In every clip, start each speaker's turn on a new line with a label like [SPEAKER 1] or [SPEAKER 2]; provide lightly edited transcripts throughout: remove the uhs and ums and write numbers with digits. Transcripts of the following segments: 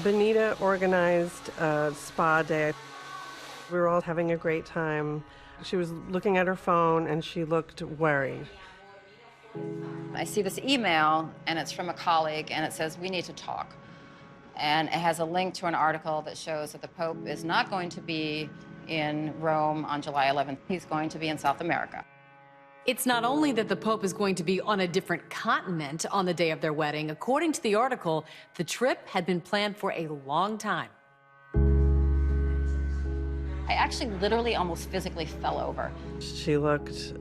[SPEAKER 1] Benita organized a spa day. We were all having a great time. She was looking at her phone and she looked worried.
[SPEAKER 2] I see this email and it's from a colleague and it says, "We need to talk." And it has a link to an article that shows that the Pope is not going to be in Rome on July 11th. He's going to be in South America.
[SPEAKER 3] It's not only that the Pope is going to be on a different continent on the day of their wedding. According to the article, the trip had been planned for a long time.
[SPEAKER 2] I actually literally almost physically fell over.
[SPEAKER 1] She looked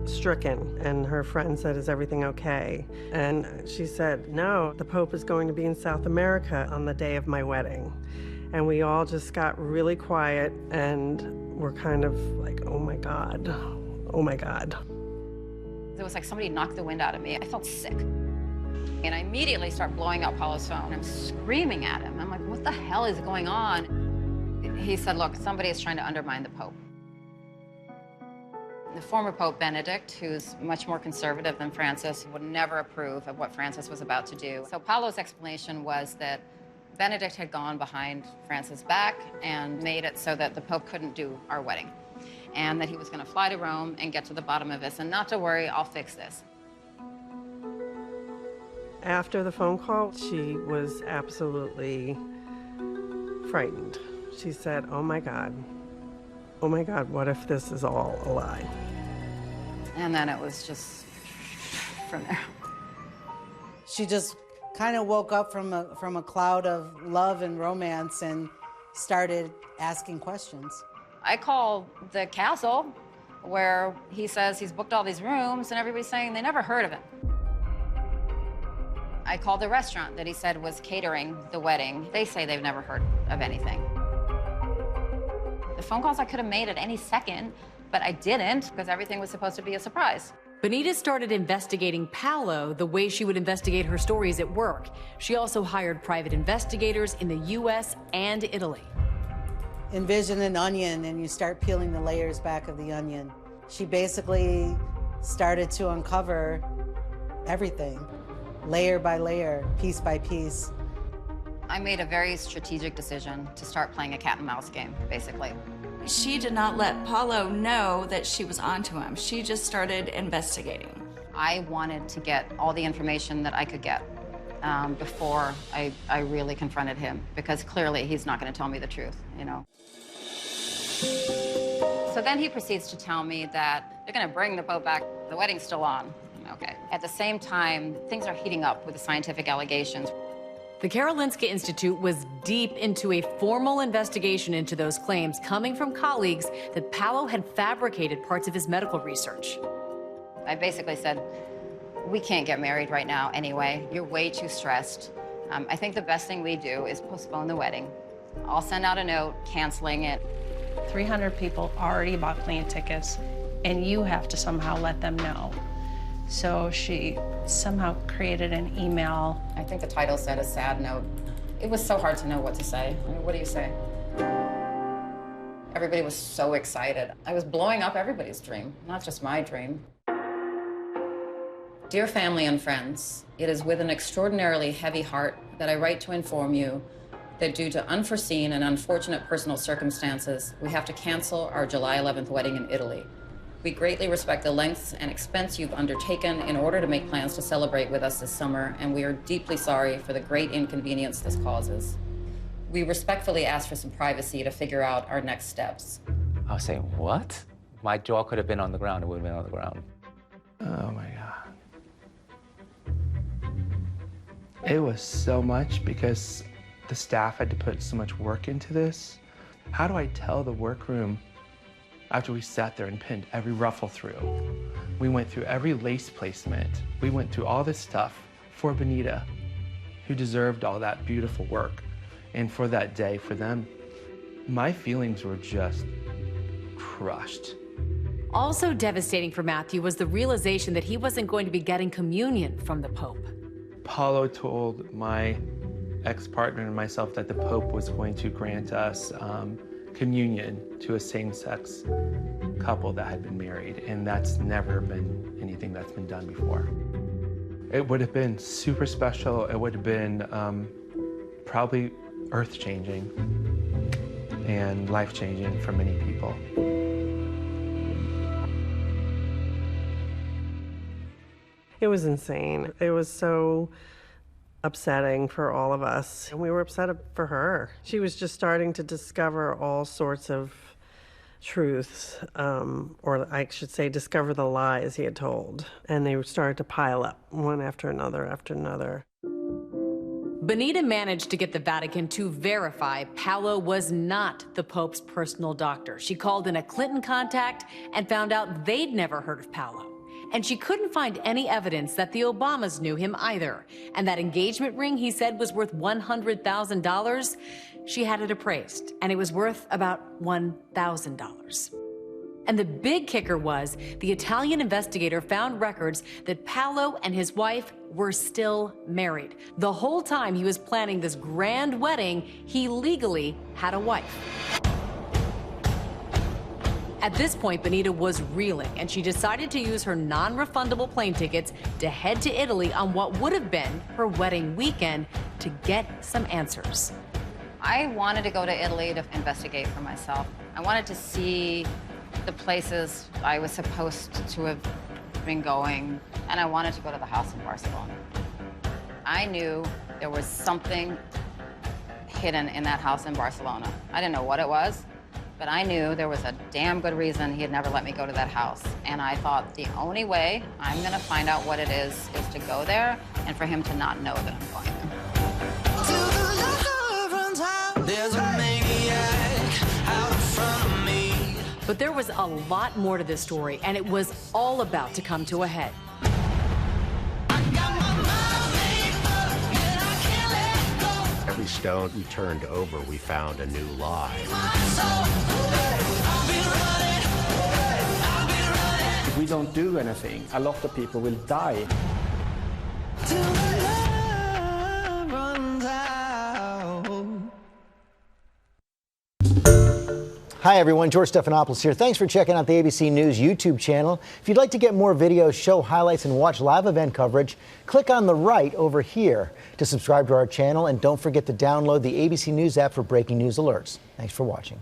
[SPEAKER 1] stricken, and her friend said, "Is everything okay?" And she said, "No, the Pope is going to be in South America on the day of my wedding." And we all just got really quiet and were kind of like, oh my God, oh my God.
[SPEAKER 2] It was like somebody knocked the wind out of me. I felt sick. And I immediately start blowing up Paolo's phone. I'm screaming at him. I'm like, what the hell is going on? He said, "Look, somebody is trying to undermine the Pope." The former Pope Benedict, who's much more conservative than Francis, would never approve of what Francis was about to do. So Paolo's explanation was that Benedict had gone behind Francis' back and made it so that the Pope couldn't do our wedding, and that he was going to fly to Rome and get to the bottom of this, and not to worry, I'll fix this.
[SPEAKER 1] After the phone call, she was absolutely frightened. She said, oh my God, what if this is all a lie?"
[SPEAKER 2] And then it was just from there.
[SPEAKER 4] She just kind of woke up from a cloud of love and romance and started asking questions.
[SPEAKER 2] I call the castle where he says he's booked all these rooms and everybody's saying they never heard of him. I called the restaurant that he said was catering the wedding. They say they've never heard of anything. The phone calls I could have made at any second, but I didn't because everything was supposed to be a surprise.
[SPEAKER 3] Benita started investigating Paolo the way she would investigate her stories at work. She also hired private investigators in the U.S. and Italy.
[SPEAKER 4] Envision an onion and you start peeling the layers back of the onion. She basically started to uncover everything, layer by layer, piece by piece.
[SPEAKER 2] I made a very strategic decision to start playing a cat and mouse game, basically.
[SPEAKER 5] She did not let Paolo know that she was onto him. She just started investigating.
[SPEAKER 2] I wanted to get all the information that I could get before I really confronted him, because clearly he's not going to tell me the truth, you know. So then he proceeds to tell me that they're going to bring the Pope back. The wedding's still on. Okay. At the same time, things are heating up with the scientific allegations.
[SPEAKER 3] The Karolinska Institute was deep into a formal investigation into those claims coming from colleagues that Paolo had fabricated parts of his medical research.
[SPEAKER 2] I basically said, we can't get married right now anyway. You're way too stressed. I think the best thing we do is postpone the wedding. I'll send out a note canceling it.
[SPEAKER 6] 300 people already bought plane tickets, and you have to somehow let them know. So she somehow created an email.
[SPEAKER 2] I think the title said a sad note. It was so hard to know what to say. I mean, what do you say? Everybody was so excited. I was blowing up everybody's dream, not just my dream. Dear family and friends, it is with an extraordinarily heavy heart that I write to inform you that due to unforeseen and unfortunate personal circumstances, we have to cancel our July 11th wedding in Italy. We greatly respect the lengths and expense you've undertaken in order to make plans to celebrate with us this summer, and we are deeply sorry for the great inconvenience this causes. We respectfully ask for some privacy to figure out our next steps.
[SPEAKER 7] I was saying, what? My jaw could have been on the ground. It would have been on the ground.
[SPEAKER 8] Oh my God. It was so much because the staff had to put so much work into this. How do I tell the workroom after we sat there and pinned every ruffle through? We went through every lace placement. We went through all this stuff for Benita, who deserved all that beautiful work. And for that day, for them, my feelings were just crushed.
[SPEAKER 3] Also devastating for Matthew was the realization that he wasn't going to be getting communion from the Pope.
[SPEAKER 8] Paolo told my ex-partner and myself that the Pope was going to grant us communion to a same-sex couple that had been married, and that's never been anything that's been done before. It would have been super special. It would have been probably earth-changing and life-changing for many people.
[SPEAKER 1] It was insane. It was so upsetting for all of us. And we were upset for her. She was just starting to discover all sorts of truths, or I should say discover the lies he had told. And they started to pile up one after another after another.
[SPEAKER 3] Benita managed to get the Vatican to verify Paolo was not the Pope's personal doctor. She called in a Clinton contact and found out they'd never heard of Paolo. And she couldn't find any evidence that the Obamas knew him either. And that engagement ring he said was worth $100,000, she had it appraised, and it was worth about $1,000. And the big kicker was the Italian investigator found records that Paolo and his wife were still married. The whole time he was planning this grand wedding, he legally had a wife. At this point, Benita was reeling, and she decided to use her non-refundable plane tickets to head to Italy on what would have been her wedding weekend to get some answers.
[SPEAKER 2] I wanted to go to Italy to investigate for myself. I wanted to see the places I was supposed to have been going, and I wanted to go to the house in Barcelona. I knew there was something hidden in that house in Barcelona. I didn't know what it was, but I knew there was a damn good reason he had never let me go to that house. And I thought the only way I'm gonna find out what it is to go there and for him to not know that I'm going there.
[SPEAKER 9] There's a maniac out in front of me.
[SPEAKER 3] But there was a lot more to this story, and it was all about to come to a head.
[SPEAKER 10] Every stone we turned over, we found a new lie.
[SPEAKER 11] If we don't do anything, a lot of people will die.
[SPEAKER 12] Hi everyone, George Stephanopoulos here. Thanks for checking out the ABC News YouTube channel. If you'd like to get more videos, show highlights, and watch live event coverage, click on the right over here to subscribe to our channel, and don't forget to download the ABC News app for breaking news alerts. Thanks for watching.